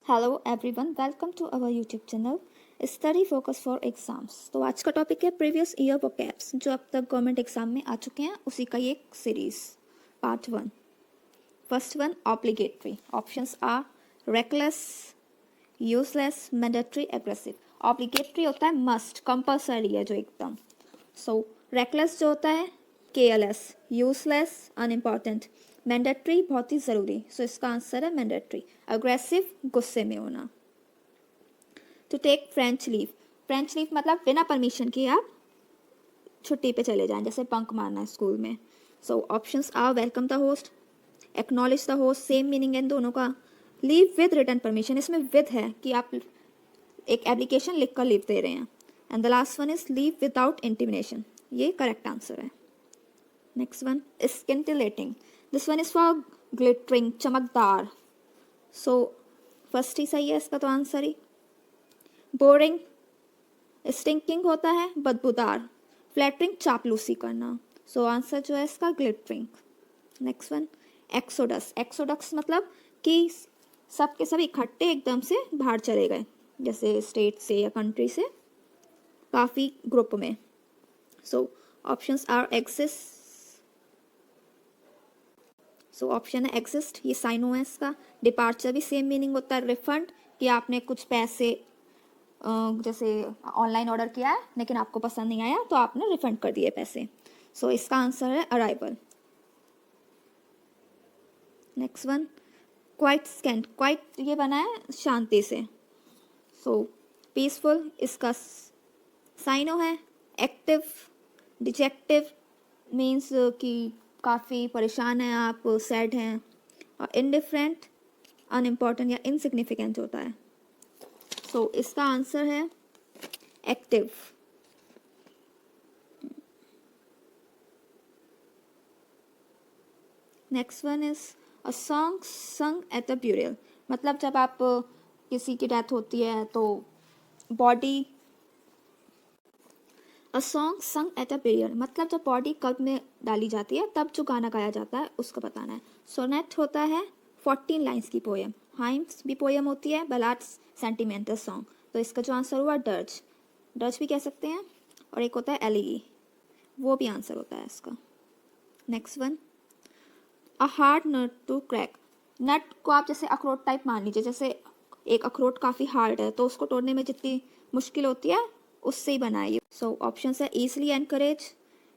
Hello everyone, welcome to our YouTube channel study focus for exams. तो आज का topic है प्रीवियस ईयर वोकैब्स जो अब तक गवर्नमेंट एग्जाम में आ चुके हैं, उसी का ये एक series part 1। First one obligatory. Options are reckless, useless, mandatory, aggressive. Obligatory होता है मस्ट, कंपल्सरी है जो एकदम। सो रेकलेस जो होता है केयरलेस, यूजलेस अनइम्पॉर्टेंट, मैंडेटरी बहुत ही ज़रूरी। सो इसका आंसर है मैंडेटरी। अग्रेसिव गुस्से में होना। To take French leave, French leave मतलब बिना परमिशन के आप छुट्टी पे चले जाएं, जैसे बंक मारना है स्कूल में। So options are welcome the host, acknowledge the host, same meaning है इन दोनों का। लीव विद रिटर्न परमिशन, इसमें विद है कि आप एक एप्लीकेशन लिख कर लीव दे रहे हैं। And the last one is leave without intimation, ये करेक्ट आंसर है। Next one scintillating, this one is for glittering, चमकदार। सो फर्स्ट ही सही है इसका तो आंसर ही। बोरिंग स्टिंकिंग होता है बदबूदार, फ्लैटरिंग चापलूसी करना। सो आंसर जो है इसका glittering. Next one exodus, exodus मतलब कि सब के सब इकट्ठे एकदम से बाहर चले गए, जैसे स्टेट से या कंट्री से काफ़ी ग्रुप में। So options are exist, so option है एग्जिस्ट, ये साइनो है इसका। डिपार्चर भी सेम मीनिंग होता है, रिफंड, कि आपने कुछ पैसे जैसे ऑनलाइन ऑर्डर किया है लेकिन आपको पसंद नहीं आया तो आपने रिफंड कर दिए पैसे। सो इसका आंसर है arrival. Next one quite scent, quite ये बना है शांति से। सो पीसफुल इसका साइनो है। एक्टिव डिजेक्टिव मीन्स कि काफ़ी परेशान हैं आप, सैड हैं। और इनडिफरेंट अनइम्पॉर्टेंट या इनसिग्निफिकेंट होता है। सो इसका आंसर है active. Next one is a song संग एट अ ब्यूरियल, मतलब जब आप किसी की डेथ होती है तो बॉडी, अ सॉन्ग संग एट अ ब्यूरियल मतलब जब बॉडी कब्र में डाली जाती है तब जो गाना गाया जाता है उसको बताना है। सोनेट होता है 14 लाइन्स की पोएम, हाइम्स भी पोएम होती है, बलाड्स सेंटिमेंटल सॉन्ग। तो इसका जो आंसर हुआ डर्ज, डर्ज भी कह सकते हैं। और एक होता है एलिगी, वो भी आंसर होता है इसका। Next one a hard nut to crack, nut को आप जैसे अखरोट टाइप मान लीजिए, जैसे एक अखरोट काफ़ी हार्ड है तो उसको तोड़ने में जितनी मुश्किल होती है उससे ही बना है ये। सो ऑप्शन है easily encourage,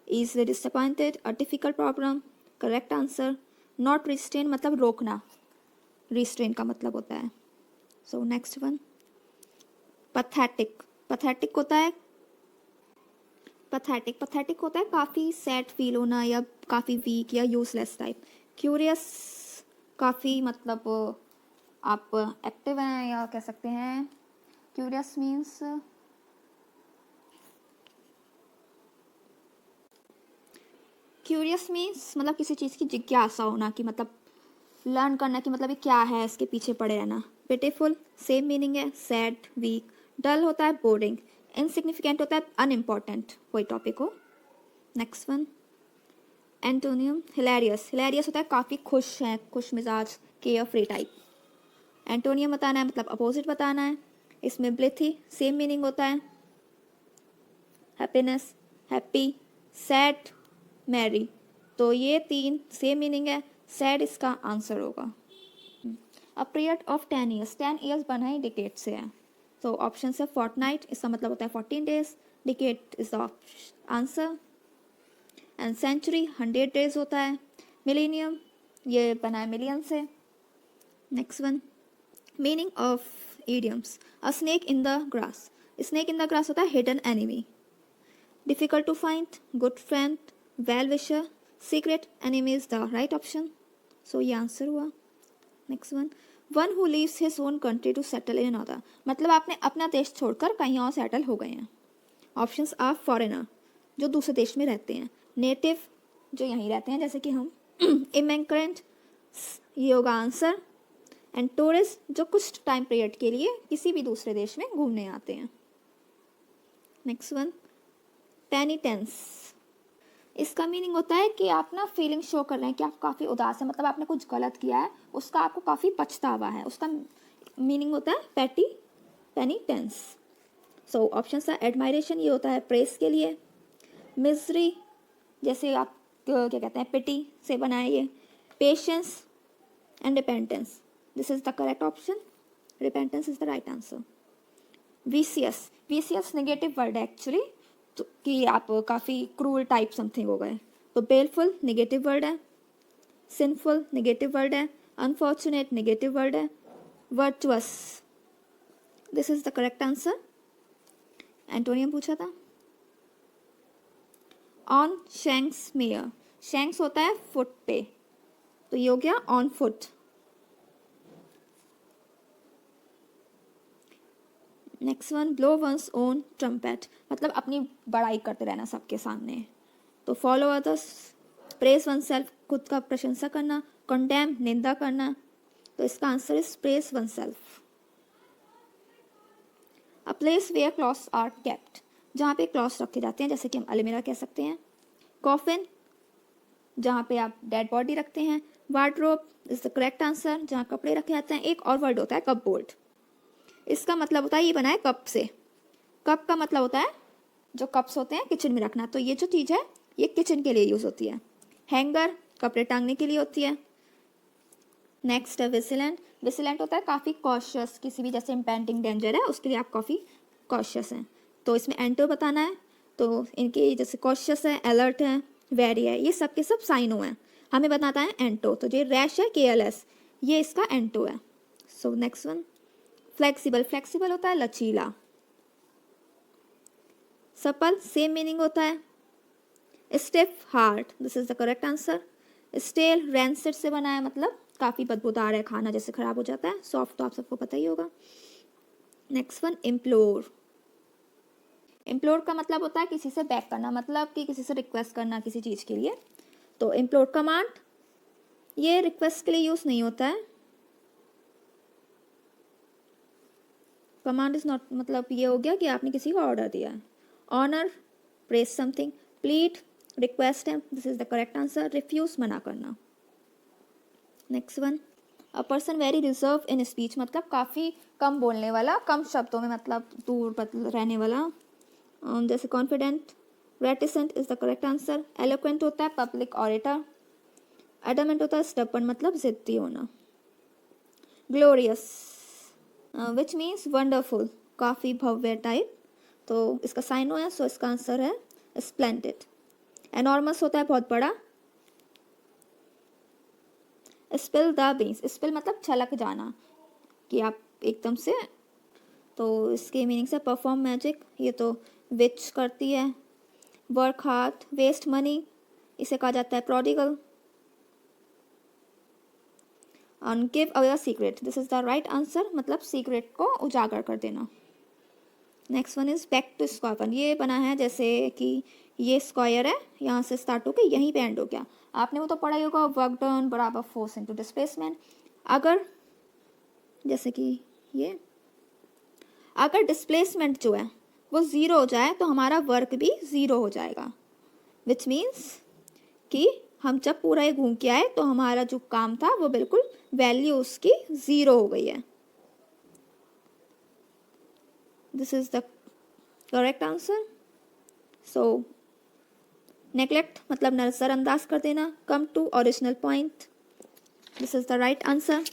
easily disappointed, a difficult problem. Correct answer not restrain मतलब रोकना, रिस्ट्रेन का मतलब होता है। So next one pathetic, pathetic होता है पथेटिक होता है काफ़ी सैड फील होना या काफ़ी वीक या यूजलेस टाइप। क्यूरियस काफ़ी मतलब आप एक्टिव हैं या कह सकते हैं क्यूरियस मीन्स मतलब किसी चीज़ की जिज्ञासा होना, कि मतलब लर्न करना कि मतलब ये क्या है, इसके पीछे पड़े रहना। पिटीफुल सेम मीनिंग है, सैड, वीक। डल होता है बोरिंग, इनसिग्निफिकेंट होता है अनइम्पॉर्टेंट, कोई टॉपिक हो। Next one antonym hilarious, hilarious होता है काफ़ी खुश है, खुश मिजाज, केयर फ्री टाइप। एंटोनियम बताना है मतलब अपोजिट बताना है। इसमें ब्लिथी सेम मीनिंग होता है, हैप्पीनेस, हैप्पी, सैड, मैरी। तो ये तीन सेम मीनिंग है, सैड इसका आंसर होगा। A period of 10 years, 10 years बना ही डिकेट से है। तो ऑप्शन है फोर्टनाइट, इसका मतलब होता है 14 days, decade is the answer. And century 100 days होता है। मिलेनियम ये बना है मिलियन से। Next one meaning of idioms, a snake in the grass, snake in the grass होता है hidden enemy. Difficult to find, good friend, well wisher, secret enemy is the right option. So ये answer हुआ। Next one who leaves his own country to settle in another, मतलब आपने अपना देश छोड़कर कहीं और सेटल हो गए हैं। ऑप्शंस आर फॉरेनर जो दूसरे देश में रहते हैं, नेटिव जो यहीं रहते हैं जैसे कि हम, इमिग्रेंट ये होगा आंसर, एंड टूरिस्ट जो कुछ टाइम पीरियड के लिए किसी भी दूसरे देश में घूमने आते हैं। नेक्स्ट वन पेनिटेंस, इसका मीनिंग होता है कि आप ना फीलिंग शो कर रहे हैं कि आप काफ़ी उदास हैं, मतलब आपने कुछ गलत किया है, उसका आपको काफ़ी पछतावा है, उसका मीनिंग होता है पैटी पेनिटेंस। सो ऑप्शन सा एडमायरेशन, ये होता है प्रेस के लिए। मिजरी, जैसे आप क्या कहते हैं पिटी से बना है ये। Patience and repentance, this is the correct option, repentance is the right answer. Vicious, vicious negative word है एक्चुअली, तो कि आप काफ़ी क्रूअल टाइप समथिंग हो गए। तो बेलफुल नेगेटिव वर्ड है, सिंफुल नेगेटिव वर्ड है, अनफॉर्चुनेट नेगेटिव वर्ड है, virtuous, this is the correct answer. Antonym पूछा था। ऑन शैंक्स मेयर, शैंक्स होता है फुट पे, तो ये हो गया on foot. Next one, blow one's own trumpet, मतलब अपनी बड़ाई करते रहना सबके सामने। तो follow others, praise oneself, खुद का प्रशंसा करना। कंडेम, निंदा करना। तो इसका answer is praise oneself. A place where clothes are kept, जहाँ पे क्लॉथ्स रखे जाते हैं, जैसे कि हम अलमीरा कह सकते हैं। कॉफिन, जहाँ पे आप डेड बॉडी रखते हैं। Wardrobe is the correct answer, जहाँ कपड़े रखे जाते हैं। एक और वर्ड होता है कपबोर्ड, इसका मतलब होता है ये बना है कप से। कप का मतलब होता है जो कप्स होते हैं किचन में रखना, तो ये जो चीज़ है ये किचन के लिए यूज़ होती है। हैंगर, कपड़े टांगने के लिए होती है। नेक्स्ट है विजिलेंट, विजिलेंट होता है काफ़ी कॉशियस, किसी भी जैसे इम्पेंडिंग डेंजर है उसके लिए आप काफ़ी कॉशियस हैं। तो इसमें एंटो बताना है, तो इनके जैसे कॉशियस है, अलर्ट है, वेरी है, ये सब के सब साइनो हैं। हमें बताता है एंटो, तो ये रैश है केयरलेस, ये इसका एंटो है। So next one, flexible, flexible होता है लचीला। सपल, सेम मीनिंग होता है। Stiff, hard, this is the correct answer. Stale, rancid से बना है, मतलब काफ़ी बदबूदार है, खाना जैसे खराब हो जाता है। सॉफ्ट तो आप सबको पता ही होगा। नेक्स्ट वन, इम्प्लोर, इम्प्लोर का मतलब होता है किसी से बैक करना, मतलब कि किसी से रिक्वेस्ट करना किसी चीज़ के लिए। तो इम्प्लोर कमांड, ये रिक्वेस्ट के लिए यूज़ नहीं होता है। कमांड इज नॉट, मतलब ये हो गया कि आपने किसी को ऑर्डर दिया है। Honour, praise something. Plead, request है, this is the correct answer. Refuse, मना करना। Next one, a person very reserve in speech, मतलब काफ़ी कम बोलने वाला, कम शब्दों में मतलब दूर रहने वाला। जैसे confident. Reticent is the correct answer. Eloquent होता है पब्लिक ऑरेटर। एडमेंट होता है स्टबर्न, मतलब जिद्दी होना। ग्लोरियस, विच मीन्स वंडरफुल, काफ़ी भव्य टाइप, तो इसका साइनो है, सो इसका आंसर है स्प्लेंडेड। एनॉर्मस होता है बहुत बड़ा। स्पिल द बीन्स, स्पिल मतलब छलक जाना, कि आप एकदम से, तो इसके मीनिंग से परफॉर्म मैजिक, ये तो विच करती है। वर्क हार्ड, वेस्ट मनी, इसे कहा जाता है प्रोडिगल। और give away a secret, this is the right answer, मतलब सीक्रेट को उजागर कर देना। Next one is back to square one, ये बना है जैसे कि ये स्क्वायर है, यहाँ से स्टार्ट होकर यहीं पे एंड हो गया। आपने वो तो पढ़ा ही होगा, वर्क डन बराबर फोर्स इनटू डिस्प्लेसमेंट। अगर जैसे कि ये, अगर डिस्प्लेसमेंट जो है वो ज़ीरो हो जाए तो हमारा वर्क भी ज़ीरो हो जाएगा, विच मीन्स कि हम जब पूरा ये घूम के आए तो हमारा जो काम था वो बिल्कुल वैल्यू उसकी ज़ीरो हो गई है। This is the correct answer. So neglect मतलब नजरअंदाज कर देना। Come to original point, this is the right answer.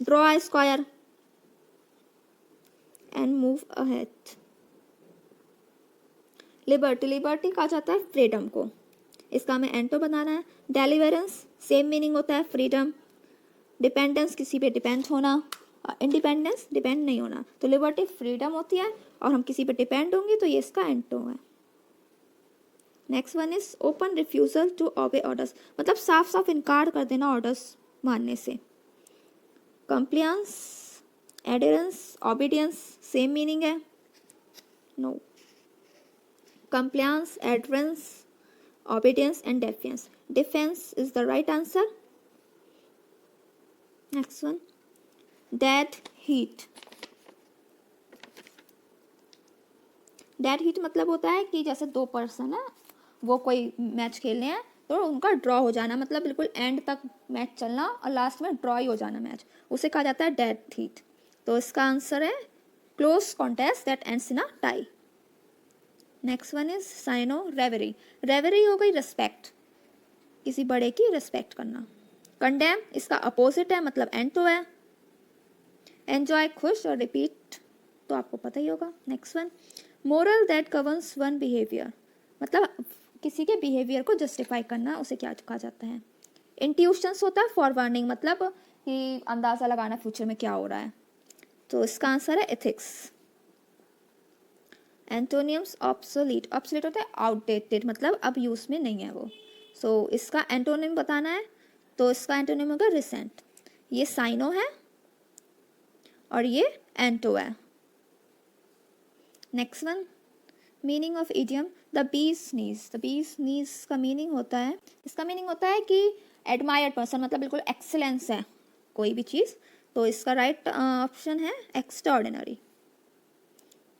Draw a square and move ahead. Liberty, liberty कहा जाता है फ्रीडम को, इसका हमें एंटो बनाना है। डेलिवरेंस, सेम मीनिंग होता है फ्रीडम। डिपेंडेंस, किसी पे डिपेंड होना। इंडिपेंडेंस, डिपेंड नहीं होना। तो लिबर्टी फ्रीडम होती है और हम किसी पे डिपेंड होंगे, तो ये इसका एंटो है। Next one is open refusal to obey orders, मतलब साफ साफ इनकार कर देना ऑर्डर्स मानने से। Compliance, adherence, obedience, same meaning है। No, compliance, adherence, obedience and defiance. Defense is the right answer. Next one, dead heat. Dead heat मतलब होता है कि जैसे दो पर्सन है, वो कोई मैच खेल रहे हैं, तो उनका ड्रॉ हो जाना, मतलब बिल्कुल एंड तक मैच चलना और लास्ट में ड्रॉ ही हो जाना मैच, उसे कहा जाता है डेड हीट। तो इसका आंसर है close contest that ends in a tie. Next one is synonym reverie. Reverie हो गई रिस्पेक्ट, किसी बड़े की रिस्पेक्ट करना। कंडेम इसका अपोजिट है, मतलब एंड तो है। एंजॉय खुश, और रिपीट तो आपको पता ही होगा। Next one moral that governs one behaviour, मतलब किसी के बिहेवियर को जस्टिफाई करना, उसे क्या कहा जाता है। इंट्यूशंस होता है फॉर वार्निंग, मतलब कि अंदाजा लगाना फ्यूचर में क्या हो रहा है, तो इसका आंसर है एथिक्स। एंटोनियम्स ऑब्सोलीट, ऑब्सोलीट होता है आउटडेटेड, मतलब अब यूज में नहीं है वो। सो इसका एंटोनिम बताना है, तो इसका एंटोनिम होगा रिसेंट। ये साइनो है और ये एंटो है। Next one meaning of idiom the bees knees. The bees नीज का मीनिंग होता है, इसका मीनिंग होता है कि एडमायर्ड पर्सन, मतलब बिल्कुल एक्सेलेंस है कोई भी चीज़, तो इसका राइट ऑप्शन है extraordinary.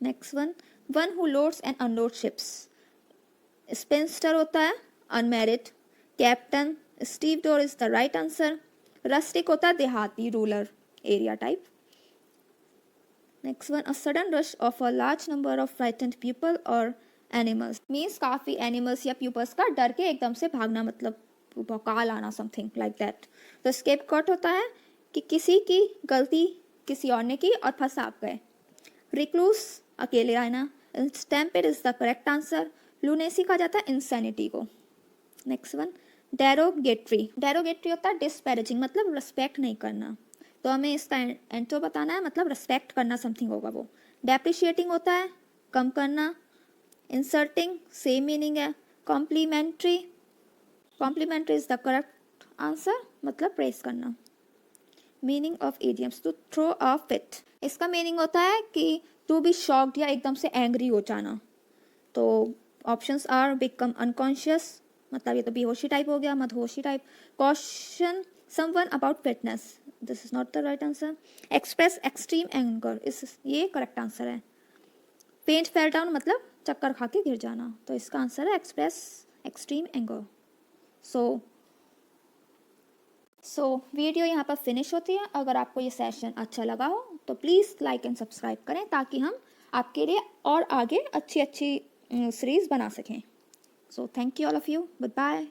Next one who loads and unload ships. Spinster होता है unmarried. Captain stevedore is the right answer. Rustic होता है देहाती, rural area type. Next one a sudden rush of a large number of frightened people और animals, means काफ़ी animals या peoples का डर के एकदम से भागना, मतलब भौकाल आना, समथिंग लाइक दैट। तो स्केपगॉट होता है कि किसी की गलती किसी और ने की और फंसा आप गए। रिक्लूस अकेले रहना। Stampede is the correct answer. Lunacy कहा जाता है इंसैनिटी को। Next one derogatory. डेरोगेटरी होता है डिस्पैरेजिंग, मतलब रिस्पेक्ट नहीं करना, तो हमें इसका एंटो बताना है, मतलब रिस्पेक्ट करना समथिंग होगा वो। डेप्रिशिएटिंग होता है कम करना। इंसर्टिंग सेम मीनिंग है। Complimentary, complimentary is the correct answer, मतलब प्रेस करना। Meaning of idioms to throw a fit, इसका मीनिंग होता है कि टू बी शॉक्ड या एकदम से एंग्री हो जाना। तो ऑप्शंस आर बिकम अनकॉन्शियस, मतलब ये तो बेहोशी टाइप हो गया, मदहोशी type. Caution someone about fitness, this is not the right answer. Express extreme anger, is ये करेक्ट आंसर है। पेंट फेल डाउन, मतलब चक्कर खा के गिर जाना, तो इसका आंसर है express extreme anger. So video यहाँ पर फिनिश होती है। अगर आपको ये सेशन अच्छा लगा हो तो प्लीज़ लाइक एंड सब्सक्राइब करें, ताकि हम आपके लिए और आगे अच्छी अच्छी सीरीज़ बना सकें। So thank you all of you, good bye.